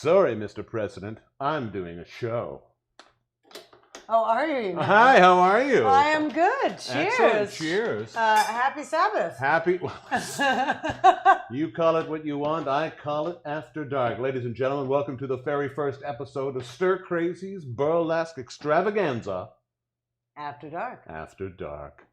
Sorry, Mr. President. I'm doing a show. Oh, are you now? Hi, how are you? I am good. Cheers. Excellent. Cheers. Happy Sabbath. Happy. You call it what you want. I call it After Dark. Ladies and gentlemen, welcome to the very first episode of Stir Crazy's Burlesque Extravaganza. After Dark. After Dark.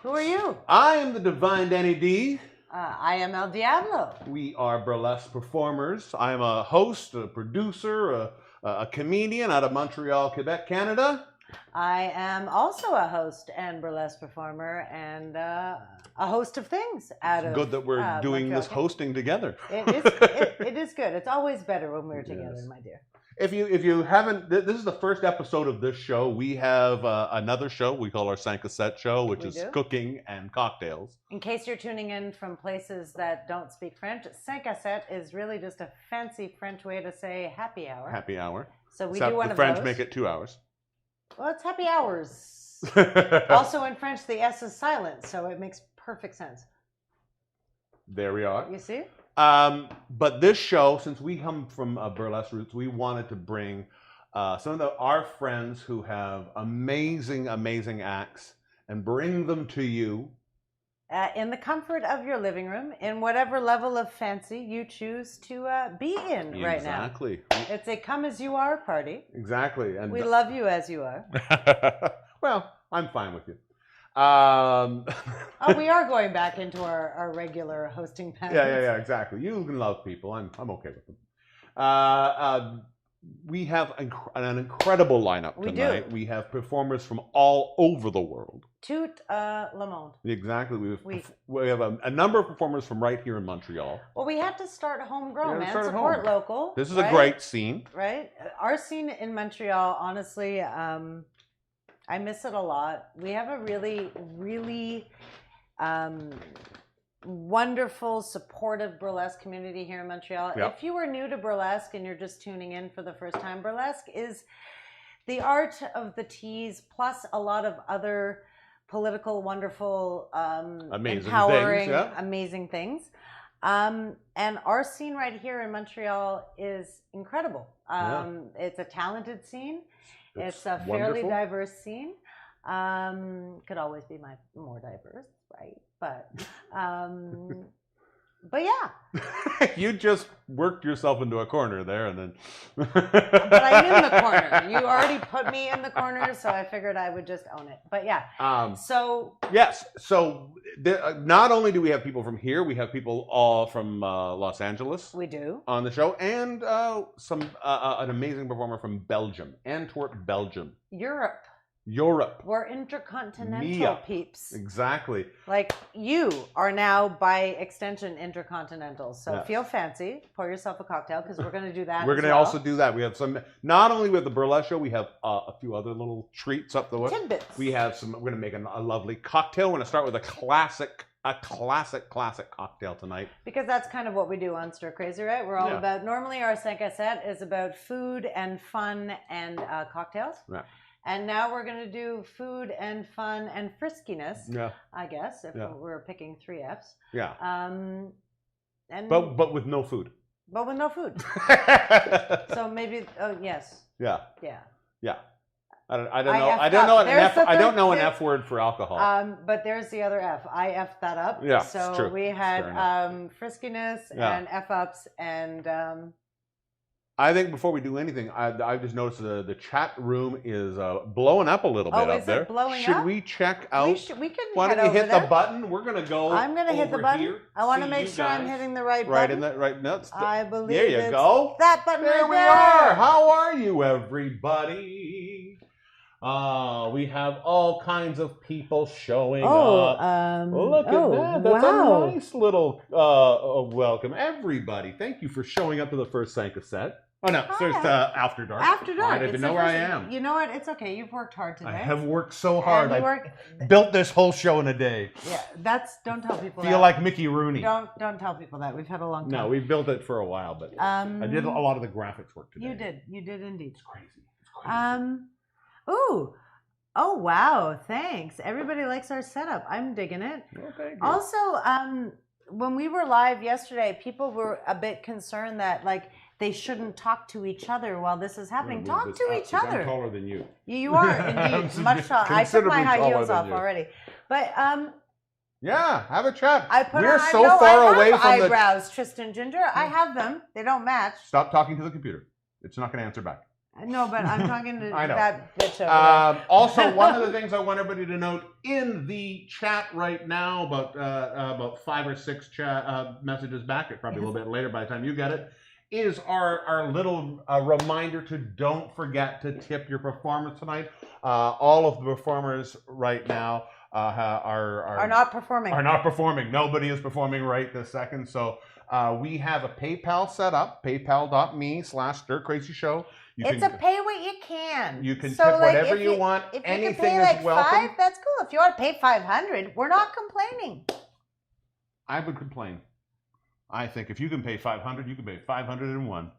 Who are you? I am the divine Danny D. I am Elle Diabloe. We are burlesque performers. I am a host, a producer, a comedian out of Montreal, Quebec, Canada. I am also a host and burlesque performer and a host of things out of Good that we're doing Montreal. this hosting together. It is good. It's always better when we're together, Yes. my dear. If you haven't, this is the first episode of this show. We have another show we call our 5 à 7 show, which is cooking and cocktails. In case you're tuning in from places that don't speak French, 5 à 7 is really just a fancy French way to say happy hour. Happy hour. So we Except do one the of French those. make it 2 hours. Well, it's happy hours. Also in French, the S is silent, so it makes perfect sense. There we are. You see? But this show, since we come from burlesque roots, we wanted to bring some of our friends who have amazing, amazing acts and bring them to you. In the comfort of your living room, in whatever level of fancy you choose to be in right now. Exactly. It's a come as you are party. Exactly. And We love you as you are. Well, I'm fine with you. Oh, we are going back into our regular hosting patterns. Yeah, exactly. You can love people. I'm okay with them. We have an incredible lineup tonight. We have performers from all over the world. Tout le monde. Exactly. We have a number of performers from right here in Montreal. Well, we have to start homegrown, man. Start at Support home. local. This is a great scene. Right? Our scene in Montreal, honestly, I miss it a lot. We have a really, really wonderful, supportive burlesque community here in Montreal. Yep. If you are new to burlesque and you're just tuning in for the first time, burlesque is the art of the tease plus a lot of other political, wonderful, amazing empowering, things, amazing things. And our scene right here in Montreal is incredible. It's a talented scene. It's a fairly diverse scene. Could always be more diverse, right? But yeah. You just worked yourself into a corner there, and then. But I'm in the corner. You already put me in the corner, so I figured I would just own it. But yeah. So. Yes. So not only do we have people from here, we have people all from Los Angeles. We do. On the show, and an amazing performer from Belgium, Antwerp, Belgium. Europe. We're intercontinental peeps. Exactly. Like you are now by extension intercontinental. So feel fancy. Pour yourself a cocktail because we're going to do that. We're going to also do that. We have some. Not only with the burlesque show, we have a few other little treats up the way. Tidbits. We have some. We're going to make a lovely cocktail. We're going to start with a classic cocktail tonight. Because that's kind of what we do on Stir Crazy, right? We're all about. Normally, our 5 à 7 is about food and fun and cocktails. Yeah. And now we're going to do food and fun and friskiness, I guess, if we're picking 3 Fs. Yeah. And but with no food. But with no food. So maybe, yes. Yeah. Yeah. Yeah. I don't know an F word for alcohol. But there's the other F. I F'd that up. Yeah, so it's true. we had friskiness and F-ups and... I think before we do anything, I just noticed the chat room is blowing up a little bit up there. Should we check out? We can. Why don't you hit the button? We're gonna go. I'm gonna hit the button. Here, I want to make sure I'm hitting the right button. Right in that right nuts. I believe. There you go. That button. There we are. How are you, everybody? We have all kinds of people showing up. Look at that. That's a nice little welcome. Everybody, thank you for showing up to the first 5 à 7. Oh, no, so it's After Dark. After Dark. I don't even know where I am. You know what? It's okay. You've worked hard today. I have worked so hard. I built this whole show in a day. Yeah, don't tell people that. Feel like Mickey Rooney. Don't tell people that. We've had a long time. No, we've built it for a while, but I did a lot of the graphics work today. You did indeed. It's crazy. Ooh. Oh, wow. Thanks. Everybody likes our setup. I'm digging it. Well, thank you. Also, when we were live yesterday, people were a bit concerned that, like, they shouldn't talk to each other while this is happening. Talk to each other. I'm taller than you. You are indeed much taller. I took my high heels off already. But yeah, have a chat. We're so far away from eyebrows, Tristan Ginger. I have them. They don't match. Stop talking to the computer. It's not going to answer back. No, but I'm talking to that bitch over there. Also, one of the things I want everybody to note in the chat right now, about 5 or 6 chat messages back, probably a little bit later by the time you get it, is our little reminder to don't forget to tip your performers tonight. All of the performers right now are not performing. Are not performing. Nobody is performing right this second. So we have a PayPal set up, paypal.me/stircrazyshow. It's a pay what you can. You can tip whatever you want. If anything you can pay is welcome. $5, that's cool. If you want to pay $500, we're not complaining. I would complain. I think if you can pay $500, you can pay $501.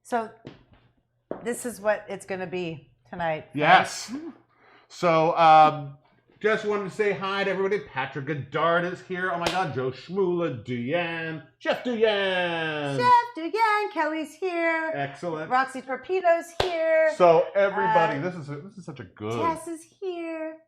So this is what it's going to be tonight. Yes. Right? So just wanted to say hi to everybody. Patrick Goddard is here. Oh my God, Joe Schmula, Duyan, Chef Duyan. Kelly's here. Excellent. Roxy Torpedo's here. So everybody, this is such a good. Tess is here.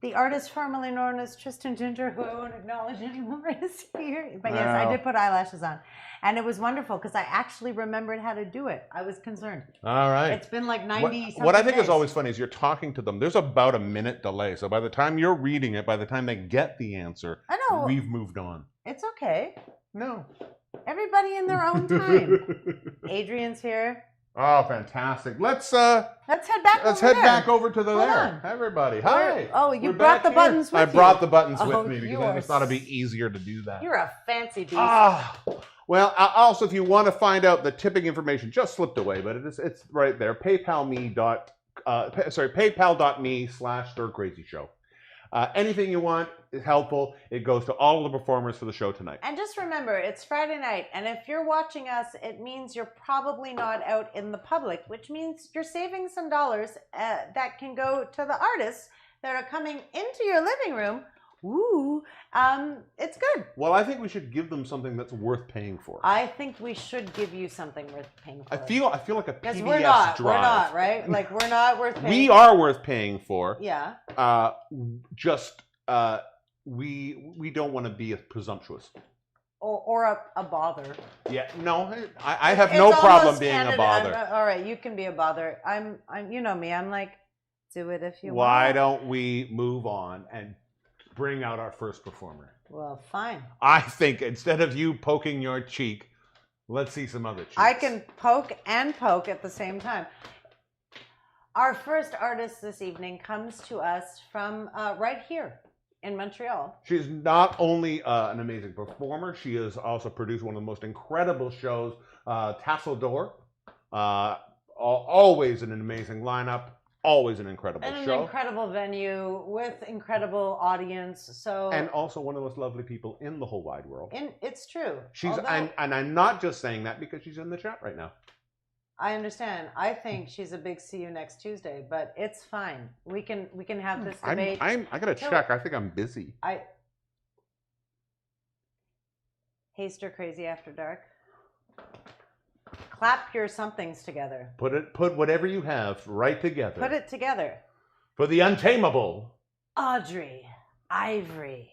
The artist formerly known as Tristan Ginger, who I won't acknowledge anymore, is here. But yes, I did put eyelashes on. And it was wonderful because I actually remembered how to do it. I was concerned. All right. It's been like 90 What I think is always funny is you're talking to them. There's about a minute delay. So by the time you're reading it, by the time they get the answer, I know. We've moved on. It's okay. No. Everybody in their own time. Adrian's here. Oh, fantastic. Let's head back over to there. Everybody. Hi. You brought the buttons with you. I brought the buttons with me because I just thought it'd be easier to do that. You're a fancy beast. Well, also, if you want to find out the tipping information, just slipped away, but it's right there. PayPal.me/stircrazyshow. Anything you want is helpful. It goes to all of the performers for the show tonight. And just remember, it's Friday night, and if you're watching us, it means you're probably not out in the public, which means you're saving some dollars that can go to the artists that are coming into your living room. Ooh, it's good. Well, I think we should give them something that's worth paying for. I think we should give you something worth paying for. I feel like a PBS because we're not, right? Like we're not worth paying. We are worth paying for. Yeah. We don't want to be presumptuous. Or a bother. Yeah, no, I have no problem being a bother. All right, you can be a bother. I'm you know me. I'm like, do it if you want. Why don't we move on and bring out our first performer? Well, fine. I think instead of you poking your cheek, let's see some other cheeks. I can poke and poke at the same time. Our first artist this evening comes to us from right here in Montreal. She's not only an amazing performer, she has also produced one of the most incredible shows, Tassel Door. Always an amazing lineup. Always an incredible show. An incredible venue with incredible audience. And also one of the most lovely people in the whole wide world. It's true. And I'm not just saying that because she's in the chat right now. I understand. I think she's a big see you next Tuesday, but it's fine. We can have this debate. I gotta check. I think I'm busy. Hey, Stir Crazy After Dark. Clap your somethings together. Put whatever you have right together. Put it together. For the untamable Audrey Ivory.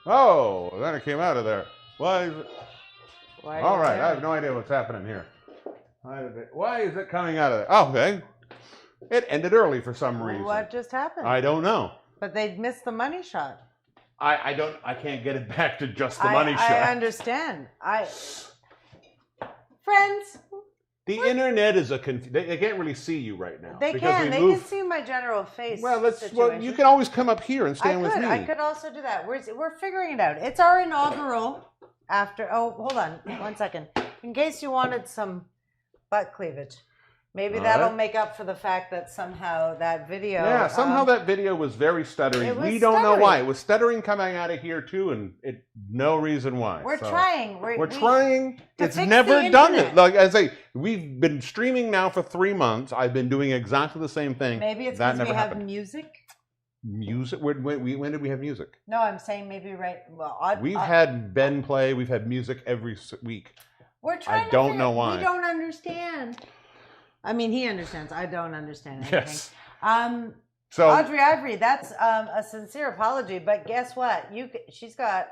Oh, then it came out of there. Why is it? Why All right, I have no idea what's happening here. Why is it coming out of there? Oh, okay. It ended early for some reason. What just happened? I don't know. But they missed the money shot. I can't get it back to just the money shot. I understand. Friends. The internet is they can't really see you right now. They can. They can see my general face. Well, you can always come up here and stand with me. I could also do that. We're figuring it out. It's our inaugural after. Oh, hold on 1 second. In case you wanted some butt cleavage. Maybe that'll make up for the fact that somehow that video... Yeah, somehow that video was very stuttering. We don't know why. It was stuttering coming out of here, too, and no reason why. We're trying. We're trying. It's never done it. Like I say, we've been streaming now for 3 months. I've been doing exactly the same thing. Maybe it's because we have music? Music? When did we have music? No, I'm saying maybe we've had Ben play. We've had music every week. We're trying I don't know why. We don't understand. I mean, he understands. I don't understand anything. Yes. So Audrey Ivory, that's a sincere apology. But guess what? She's got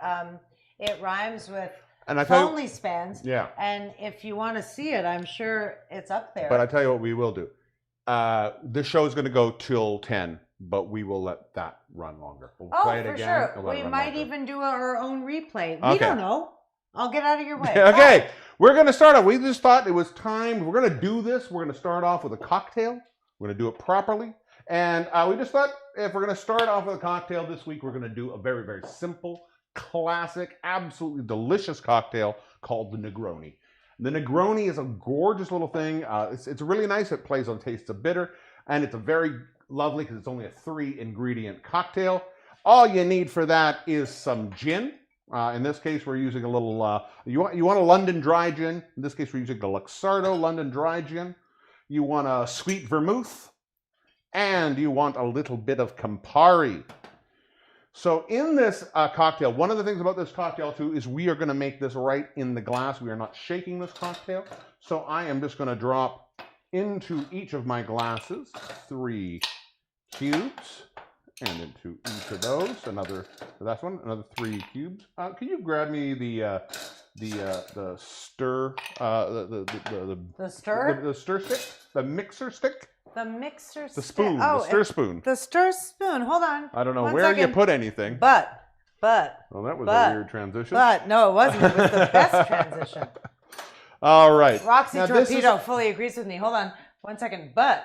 it rhymes with only spans. Yeah. And if you want to see it, I'm sure it's up there. But I tell you what, we will do. This show is going to go till 10, but we will let that run longer. We'll play it again. Sure. We might even do our own replay. We don't know. I'll get out of your way. Okay. Bye. We're going to start off. We just thought it was time. We're going to do this. We're going to start off with a cocktail. We're going to do it properly. And we just thought if we're going to start off with a cocktail this week, we're going to do a very, very simple, classic, absolutely delicious cocktail called the Negroni. The Negroni is a gorgeous little thing. It's really nice. It plays on tastes of bitter. And it's a very lovely because it's only a 3-ingredient cocktail. All you need for that is some gin. In this case, we're using a little, you want a London dry gin. In this case, we're using the Luxardo London dry gin. You want a sweet vermouth. And you want a little bit of Campari. So in this cocktail, one of the things about this cocktail, too, is we are going to make this right in the glass. We are not shaking this cocktail. So I am just going to drop into each of my glasses 3 cubes. And into each of those, another 3 cubes. Can you grab me the stir, the stir stick, the mixer stick, the spoon, the stir spoon, the stir spoon. Hold on. I don't know where you put anything. But. Well, that was a weird transition. But no, it wasn't. It was the best transition. All right. Roxy Torpedo fully agrees with me. Hold on 1 second. But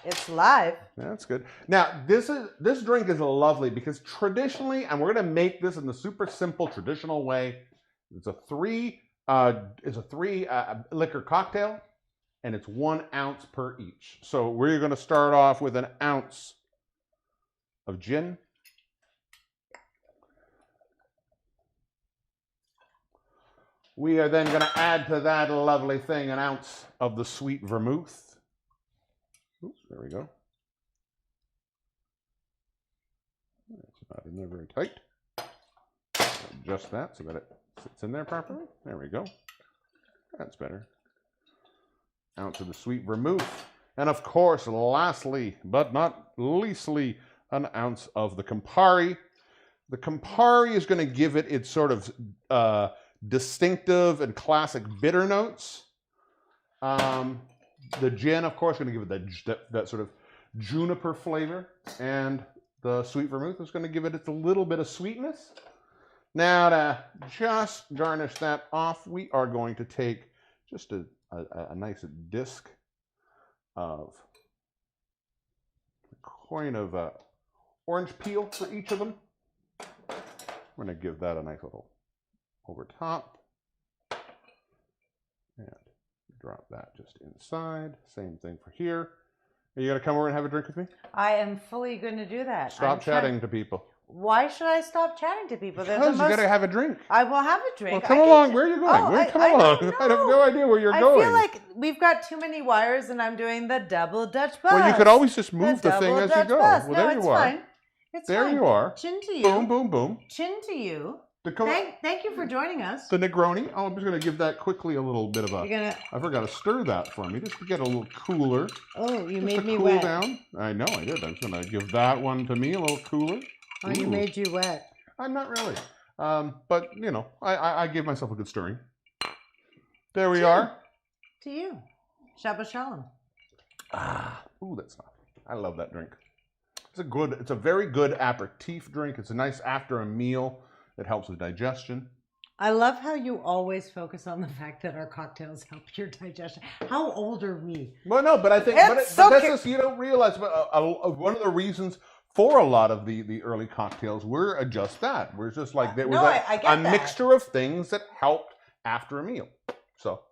it's live. That's good. Now, this drink is lovely because traditionally, and we're going to make this in the super simple traditional way. It's a 3 liquor cocktail, and it's 1 ounce per each. So we're going to start off with 1 ounce of gin. We are then going to add to that lovely thing 1 ounce of the sweet vermouth. Oops, there we go. It's not in there very tight. Adjust that so that it sits in there properly. There we go. That's better. 1 ounce of the sweet vermouth. And of course, lastly, but not leastly, 1 ounce of the Campari. The Campari is going to give it its sort of distinctive and classic bitter notes. The gin, of course, is going to give it that sort of juniper flavor, and the sweet vermouth is going to give it a little bit of sweetness. Now, to just garnish that off, we are going to take just a nice disc of a coin of orange peel for each of them. We're going to give that a nice little over top, and drop that just inside. Same thing for here. Are you going to come over and have a drink with me? I am fully going to do that. Stop chatting to people. Why should I stop chatting to people? Because you got to have a drink. I will have a drink. Well, come along. Where are you going? Come along. I have no idea where you're going. I feel like we've got too many wires, and I'm doing the double Dutch bus. Well, you could always just move the thing as you go. Well, there you are. Fine. It's there fine. You are. Chin to you. Boom, boom, boom. Chin to you. Thank you for joining us. The Negroni. Oh, I'm just going to give that quickly a little bit of a... I forgot to stir that for me, just to get a little cooler. Oh, you just made me cool wet. Down. I know I did. I'm just going to give that one to me a little cooler. Oh, you made you wet. I'm not really. But, you know, I gave myself a good stirring. There we are. To you. Shabbat shalom. Ooh, that's not. I love that drink. It's a very good aperitif drink. It's a nice after a meal. It helps with digestion. I love how you always focus on the fact that our cocktails help your digestion. How old are we? Well, no, but I think but that's just, you don't realize. But one of the reasons for a lot of the early cocktails were just that. We're just like there was a mixture of things that helped after a meal. So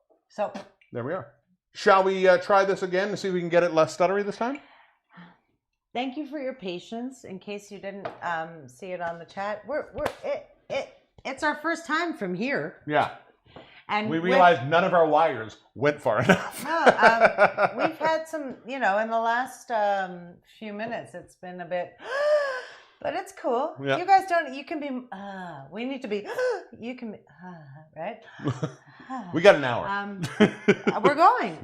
there we are. Shall we try this again to see if we can get it less stuttery this time? Thank you for your patience. In case you didn't see it on the chat, it's our first time from here. Yeah. And we realized none of our wires went far enough. No, we've had some, you know, in the last few minutes, it's been a bit, but it's cool. Yeah. You guys don't, you can be, we need to be, you can be, right? We got an hour. We're going.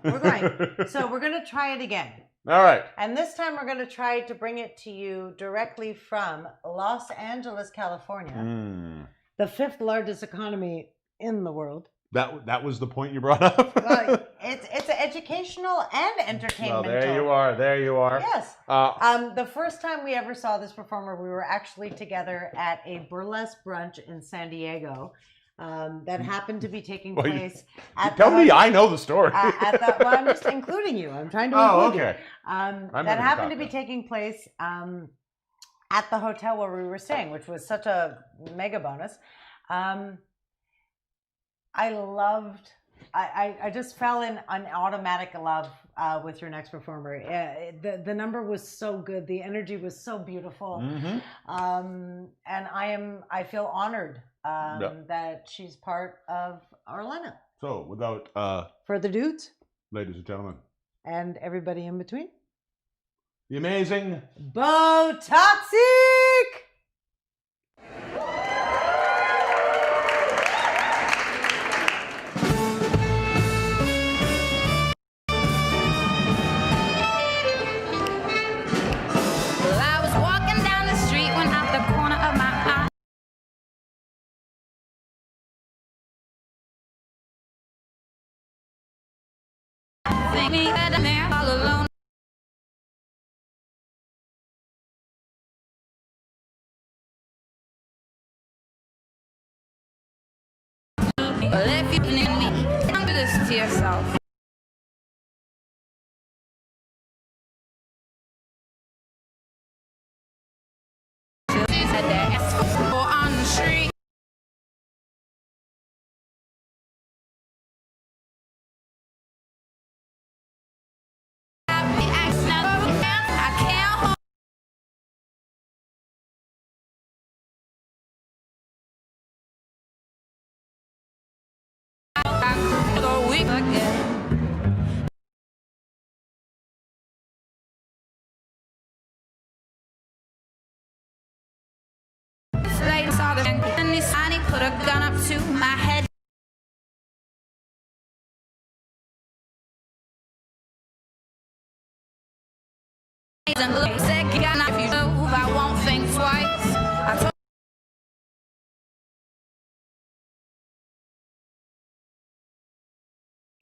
So we're going to try it again. All right. And this time we're going to try to bring it to you directly from Los Angeles, California. The 5th largest economy in the world. That was the point you brought up? Well, it's educational and entertainment. Well, there you are. Yes. The first time we ever saw this performer, we were actually together at a burlesque brunch in San Diego that happened to be taking place at Tell me, I know the story. Well, I'm just including you. I'm trying to include you. That happened to be taking place at the hotel where we were staying, which was such a mega bonus. I just fell in an automatic love with your next performer. The number was so good. The energy was so beautiful. And I feel honored that she's part of our lineup. So without further ado, ladies and gentlemen, and everybody in between, the amazing Bo Toxic! Me that I'm there all alone. Well, if you need me, don't do this to yourself. Said that on the street. And this honey put a gun up to my head. Said, if you move, I won't think twice. I told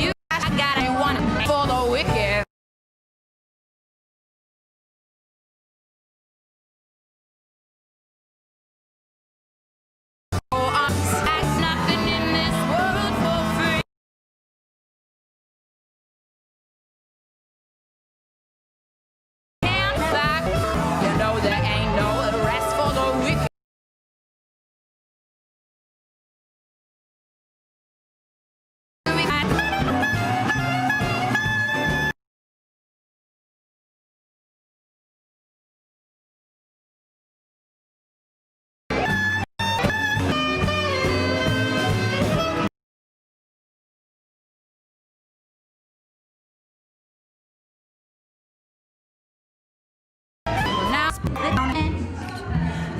you I got one for the wicked.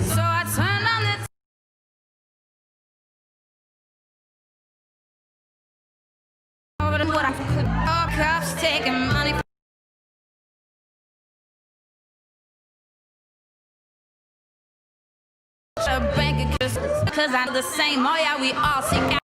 So I turned on the over to what I could. All cops taking money. Cause I know the same. Oh yeah, we all seek out.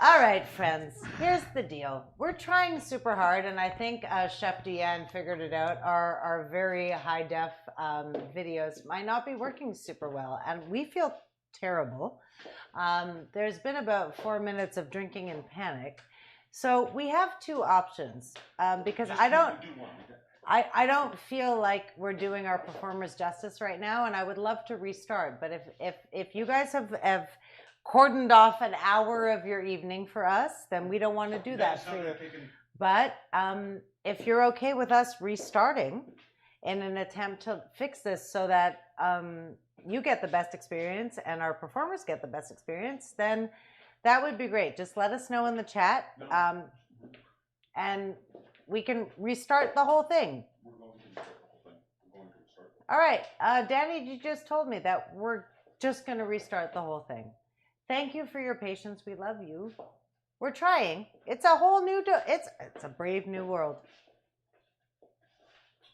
All right, friends, here's the deal. We're trying super hard, and I think Chef Deanne figured it out. Our very high-def videos might not be working super well, and we feel terrible. There's been about 4 minutes of drinking and panic. So we have two options, because I don't feel like we're doing our performers justice right now, and I would love to restart. But if you guys have cordoned off an hour of your evening for us, then we don't want to do that for you. But if you're okay with us restarting in an attempt to fix this so that you get the best experience and our performers get the best experience, then that would be great. Just let us know in the chat, and we can restart the whole thing. All right, Danny, you just told me that we're just going to restart the whole thing. Thank you for your patience. We love you. We're trying. It's a whole new, it's a brave new world.